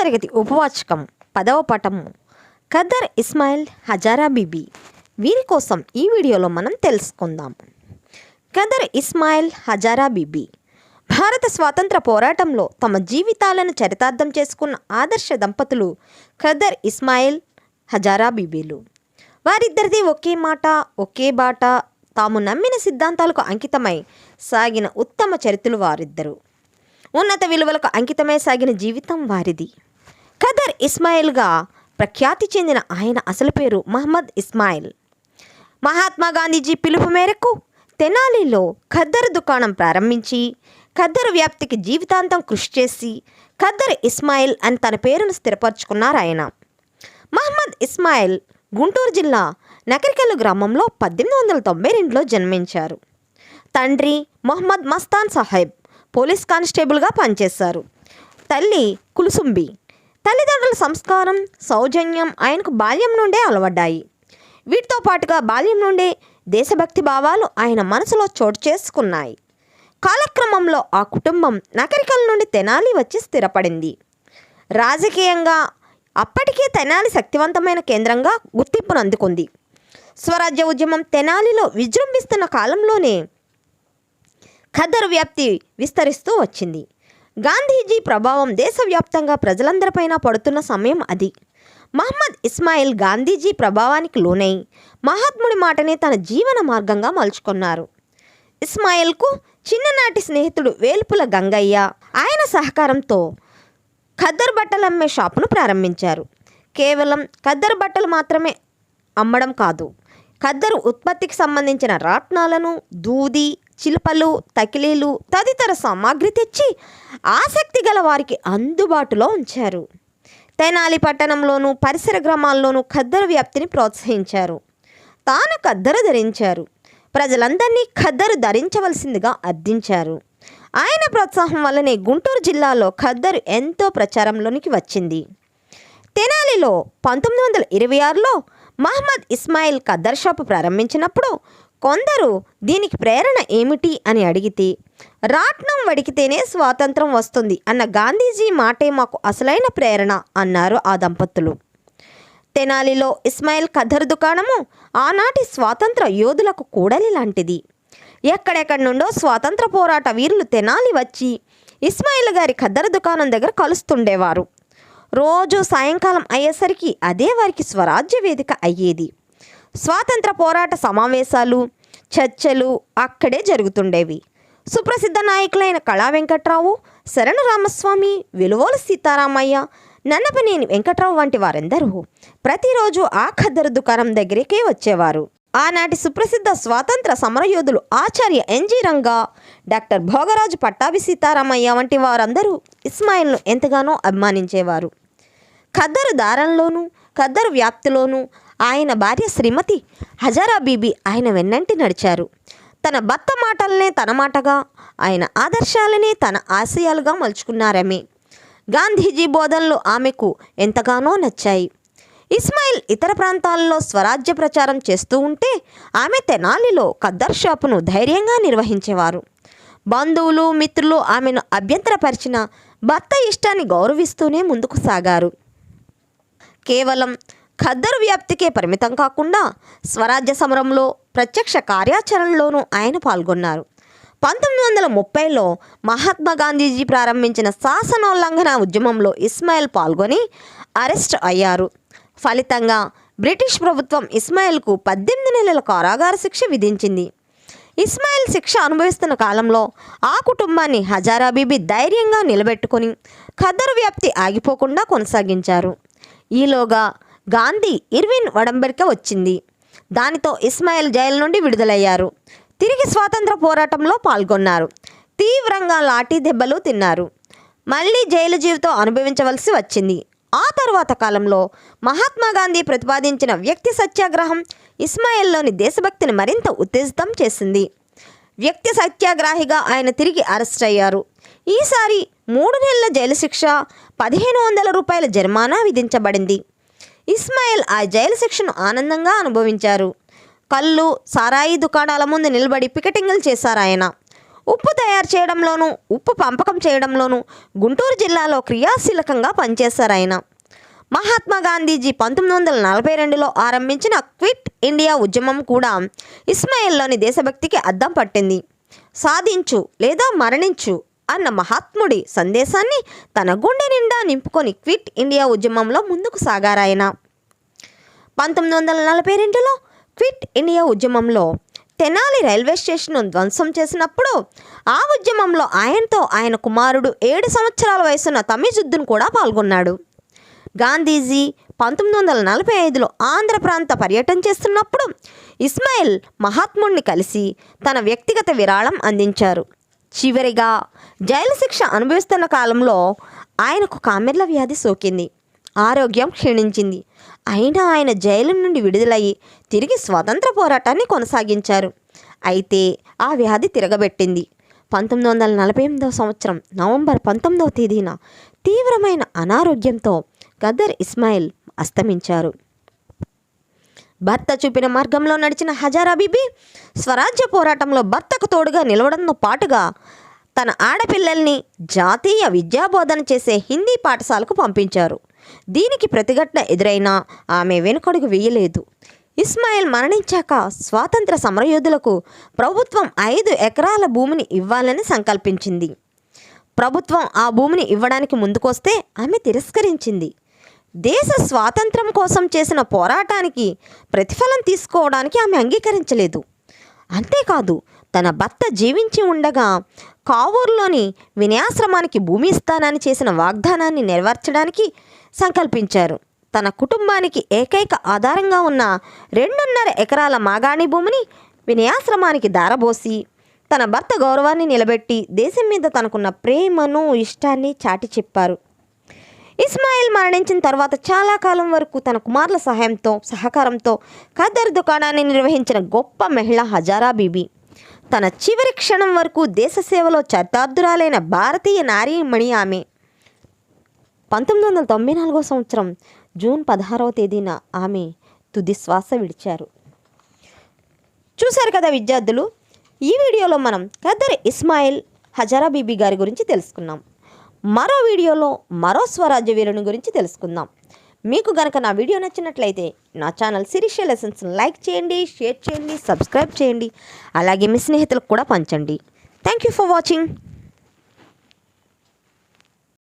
తరగతి ఉపవాచకం 10వ పాఠము ఖద్దర్ ఇస్మాయిల్ హజారా బీబీ. వీరి కోసం ఈ వీడియోలో మనం తెలుసుకుందాం. ఖద్దర్ ఇస్మాయిల్ హజారా బీబీ భారత స్వాతంత్ర పోరాటంలో తమ జీవితాలను చరితార్థం చేసుకున్న ఆదర్శ దంపతులు ఖద్దర్ ఇస్మాయిల్ హజారా బీబీలు. వారిద్దరిది ఒకే మాట ఒకే బాట, తాము నమ్మిన సిద్ధాంతాలకు అంకితమై సాగిన ఉత్తమ చరిత్రలు వారిద్దరు. ఉన్నత విలువలకు అంకితమై సాగిన జీవితం వారిది. ఖద్దర్ ఇస్మాయిల్గా ప్రఖ్యాతి చెందిన ఆయన అసలు పేరు మహమ్మద్ ఇస్మాయిల్. మహాత్మా గాంధీజీ పిలుపు మేరకు తెనాలిలో ఖద్దరు దుకాణం ప్రారంభించి ఖద్దరు వ్యాప్తికి జీవితాంతం కృషి చేసి ఖద్దర్ ఇస్మాయిల్ అని తన పేరును స్థిరపరచుకున్నారు ఆయన. మహమ్మద్ ఇస్మాయిల్ గుంటూరు జిల్లా నకరికల్లు గ్రామంలో 1892లో జన్మించారు. తండ్రి మొహమ్మద్ మస్తాన్ సాహెబ్ పోలీస్ కానిస్టేబుల్గా పనిచేశారు. తల్లి కులుసుంబి. తల్లిదండ్రుల సంస్కారం, సౌజన్యం ఆయనకు బాల్యం నుండే అలవడ్డాయి. వీటితో పాటుగా బాల్యం నుండే దేశభక్తి భావాలు ఆయన మనసులో చోటు చేసుకున్నాయి. కాలక్రమంలో ఆ కుటుంబం నకరికల్ నుండి తెనాలి వచ్చి స్థిరపడింది. రాజకీయంగా అప్పటికే తెనాలి శక్తివంతమైన కేంద్రంగా గుర్తింపును అందుకుంది. స్వరాజ్య ఉద్యమం తెనాలిలో విజృంభిస్తున్న కాలంలోనే ఖద్దరు వ్యాప్తి విస్తరిస్తూ వచ్చింది. గాంధీజీ ప్రభావం దేశవ్యాప్తంగా ప్రజలందరిపైన పడుతున్న సమయం అది. మహమ్మద్ ఇస్మాయిల్ గాంధీజీ ప్రభావానికి లోనై మహాత్ముడి మాటనే తన జీవన మార్గంగా మలుచుకున్నారు. ఇస్మాయిల్కు చిన్ననాటి స్నేహితుడు వేల్పుల గంగయ్య ఆయన సహకారంతో ఖద్దరు బట్టలు అమ్మే షాపును ప్రారంభించారు. కేవలం ఖద్దరు బట్టలు మాత్రమే అమ్మడం కాదు, ఖద్దరు ఉత్పత్తికి సంబంధించిన రాట్నాలను, దూది, చిలుపలు, తకిలీలు తదితర సామాగ్రి తెచ్చి ఆసక్తి గల వారికి అందుబాటులో ఉంచారు. తెనాలి పట్టణంలోనూ పరిసర గ్రామాల్లోనూ ఖద్దరు వ్యాప్తిని ప్రోత్సహించారు. తాను ఖద్దరు ధరించారు. ప్రజలందరినీ ఖద్దరు ధరించవలసిందిగా అర్థించారు. ఆయన ప్రోత్సాహం వల్లనే గుంటూరు జిల్లాలో ఖద్దరు ఎంతో ప్రచారంలోనికి వచ్చింది. తెనాలిలో 1926లో మహమ్మద్ ఇస్మాయిల్ ఖద్దర్ షాపు ప్రారంభించినప్పుడు కొందరు దీనికి ప్రేరణ ఏమిటి అని అడిగితే, రాట్నం వడికితేనే స్వాతంత్రం వస్తుంది అన్న గాంధీజీ మాటే మాకు అసలైన ప్రేరణ అన్నారు ఆ దంపతులు. తెనాలిలో ఇస్మాయిల్ ఖద్దరు దుకాణము ఆనాటి స్వాతంత్ర యోధులకు కూడలి లాంటిది. ఎక్కడెక్కడి నుండో స్వాతంత్ర పోరాట వీరులు తెనాలి వచ్చి ఇస్మాయిల్ గారి ఖద్దరు దుకాణం దగ్గర కలుస్తుండేవారు. రోజు సాయంకాలం అయ్యేసరికి అదే వారికి స్వరాజ్య వేదిక అయ్యేది. స్వాతంత్ర పోరాట సమావేశాలు, చర్చలు అక్కడే జరుగుతుండేవి. సుప్రసిద్ధ నాయకులైన కళా వెంకట్రావు, శరణు రామస్వామి, వెలువోలు సీతారామయ్య, నన్నపనేని వెంకట్రావు వంటి వారందరూ ప్రతిరోజు ఆ ఖద్దరు దుకాణం దగ్గరికే వచ్చేవారు. ఆనాటి సుప్రసిద్ధ స్వాతంత్ర సమరయోధులు ఆచార్య ఎన్జి రంగా, డాక్టర్ భోగరాజు పట్టాభి సీతారామయ్య వంటి వారందరూ ఇస్మాయిల్ను ఎంతగానో అభిమానించేవారు. ఖద్దరు దారంలోనూ ఖద్దరు వ్యాప్తిలోనూ ఆయన భార్య శ్రీమతి హజారా బీబీ ఆయన వెన్నంటి నడిచారు. తన భర్త మాటలనే తన మాటగా, ఆయన ఆదర్శాలనే తన ఆశయాలుగా మలుచుకున్నారామె. గాంధీజీ బోధనలు ఆమెకు ఎంతగానో నచ్చాయి. ఇస్మాయిల్ ఇతర ప్రాంతాల్లో స్వరాజ్య ప్రచారం చేస్తూ ఉంటే ఆమె తెనాలిలో ఖద్దర్ షాపును ధైర్యంగా నిర్వహించేవారు. బంధువులు, మిత్రులు ఆమెను అభ్యంతరపరిచిన భర్త ఇష్టాన్ని గౌరవిస్తూనే ముందుకు సాగారు. కేవలం ఖద్దరు వ్యాప్తికే పరిమితం కాకుండా స్వరాజ్య సమరంలో ప్రత్యక్ష కార్యాచరణలోనూ ఆయన పాల్గొన్నారు. 1930లో మహాత్మా గాంధీజీ ప్రారంభించిన శాసనోల్లంఘన ఉద్యమంలో ఇస్మాయిల్ పాల్గొని అరెస్ట్ అయ్యారు. ఫలితంగా బ్రిటిష్ ప్రభుత్వం ఇస్మాయిల్కు 18 నెలల కారాగార శిక్ష విధించింది. ఇస్మాయిల్ శిక్ష అనుభవిస్తున్న కాలంలో ఆ కుటుంబాన్ని హజారా బీబీ ధైర్యంగా నిలబెట్టుకొని ఖద్దరు వ్యాప్తి ఆగిపోకుండా కొనసాగించారు. ఈలోగా గాంధీ ఇర్విన్ ఒడంబడిక వచ్చింది. దానితో ఇస్మాయిల్ జైలు నుండి విడుదలయ్యారు. తిరిగి స్వాతంత్ర పోరాటంలో పాల్గొన్నారు. తీవ్రంగా లాఠీ దెబ్బలు తిన్నారు. మళ్ళీ జైలు జీవితం అనుభవించవలసి వచ్చింది. ఆ తరువాత కాలంలో మహాత్మా గాంధీ ప్రతిపాదించిన వ్యక్తి సత్యాగ్రహం ఇస్మాయిల్లోని దేశభక్తిని మరింత ఉత్తేజితం చేసింది. వ్యక్తి సత్యాగ్రహిగా ఆయన తిరిగి అరెస్ట్ అయ్యారు. ఈసారి 3 నెలల జైలు శిక్ష, 1500 రూపాయల జరిమానా విధించబడింది. ఇస్మాయిల్ ఆ జైలు శిక్షను ఆనందంగా అనుభవించారు. కళ్ళు, సారాయి దుకాణాల ముందు నిలబడి పికెటింగులు చేశారు ఆయన. ఉప్పు తయారు చేయడంలోనూ ఉప్పు పంపకం చేయడంలోనూ గుంటూరు జిల్లాలో క్రియాశీలకంగా పనిచేశారు ఆయన. మహాత్మా గాంధీజీ 1942లో ఆరంభించిన క్విట్ ఇండియా ఉద్యమం కూడా ఇస్మాయిల్లోని దేశభక్తికి అద్దం పట్టింది. సాధించు లేదా మరణించు అన్న మహాత్ముడి సందేశాన్ని తన గుండె నిండా నింపుకొని క్విట్ ఇండియా ఉద్యమంలో ముందుకు సాగారాయన. 1942లో క్విట్ ఇండియా ఉద్యమంలో తెనాలి రైల్వే స్టేషన్ను ధ్వంసం చేసినప్పుడు ఆ ఉద్యమంలో ఆయనతో ఆయన కుమారుడు 7 సంవత్సరాల వయసున్న తమిజుద్దీన్ కూడా పాల్గొన్నాడు. గాంధీజీ 1945లో ఆంధ్ర ప్రాంత పర్యటన చేస్తున్నప్పుడు ఇస్మాయిల్ మహాత్ముడిని కలిసి తన వ్యక్తిగత విరాళం అందించారు. చివరిగా జైలు శిక్ష అనుభవిస్తున్న కాలంలో ఆయనకు కామెర్ల వ్యాధి సోకింది. ఆరోగ్యం క్షీణించింది. అయినా ఆయన జైలు నుండి విడుదలయ్యి తిరిగి స్వాతంత్ర పోరాటాన్ని కొనసాగించారు. అయితే ఆ వ్యాధి తిరగబెట్టింది. 1948 సంవత్సరం నవంబర్ 19వ తేదీన తీవ్రమైన అనారోగ్యంతో గదర్ ఇస్మాయిల్ అస్తమించారు. భర్త చూపిన మార్గంలో నడిచిన హజారా బీబీ స్వరాజ్య పోరాటంలో భర్తకు తోడుగా నిలవడంతో పాటుగా తన ఆడపిల్లల్ని జాతీయ విద్యాబోధన చేసే హిందీ పాఠశాలకు పంపించారు. దీనికి ప్రతిఘటన ఎదురైనా ఆమె వెనుకడుగు వేయలేదు. ఇస్మాయిల్ మరణించాక స్వాతంత్ర సమరయోధులకు ప్రభుత్వం 5 ఎకరాల భూమిని ఇవ్వాలని సంకల్పించింది. ప్రభుత్వం ఆ భూమిని ఇవ్వడానికి ముందుకొస్తే ఆమె తిరస్కరించింది. దేశ స్వాతంత్రం కోసం చేసిన పోరాటానికి ప్రతిఫలం తీసుకోవడానికి ఆమె అంగీకరించలేదు. అంతేకాదు, తన భర్త జీవించి ఉండగా కావూరులోని వినయాశ్రమానికి భూమి ఇస్తానని చేసిన వాగ్దానాన్ని నెరవేర్చడానికి సంకల్పించారు. తన కుటుంబానికి ఏకైక ఆధారంగా ఉన్న 2.5 ఎకరాల మాగాణి భూమిని వినయాశ్రమానికి దారబోసి తన భర్త గౌరవాన్ని నిలబెట్టి దేశం మీద తనకున్న ప్రేమను ఇష్టాన్ని చాటి చెప్పారు. ఇస్మాయిల్ మరణించిన తర్వాత చాలా కాలం వరకు తన కుమారుల సహకారంతో ఖద్దర్ దుకాణాన్ని నిర్వహించిన గొప్ప మహిళ హజారా బీబీ. తన చివరి క్షణం వరకు దేశ సేవలో చరితార్థురాలైన భారతీయ నారీమణి ఆమె. 1994 సంవత్సరం జూన్ 16వ తేదీన ఆమె తుది శ్వాస విడిచారు. చూశారు కదా విద్యార్థులు, ఈ వీడియోలో మనం ఖద్దర్ ఇస్మాయిల్ హజారా బీబీ గారి గురించి తెలుసుకున్నాం. మరో వీడియోలో మరో స్వరాజ్య వీరుని గురించి తెలుసుకుందాం. మీకు గనక నా వీడియో నచ్చినట్లయితే నా ఛానల్ శిరీష లెసన్స్ లైక్ చేయండి, షేర్ చేయండి, సబ్స్క్రైబ్ చేయండి. అలాగే మీ స్నేహితులకు కూడా పంచండి. Thank you for watching.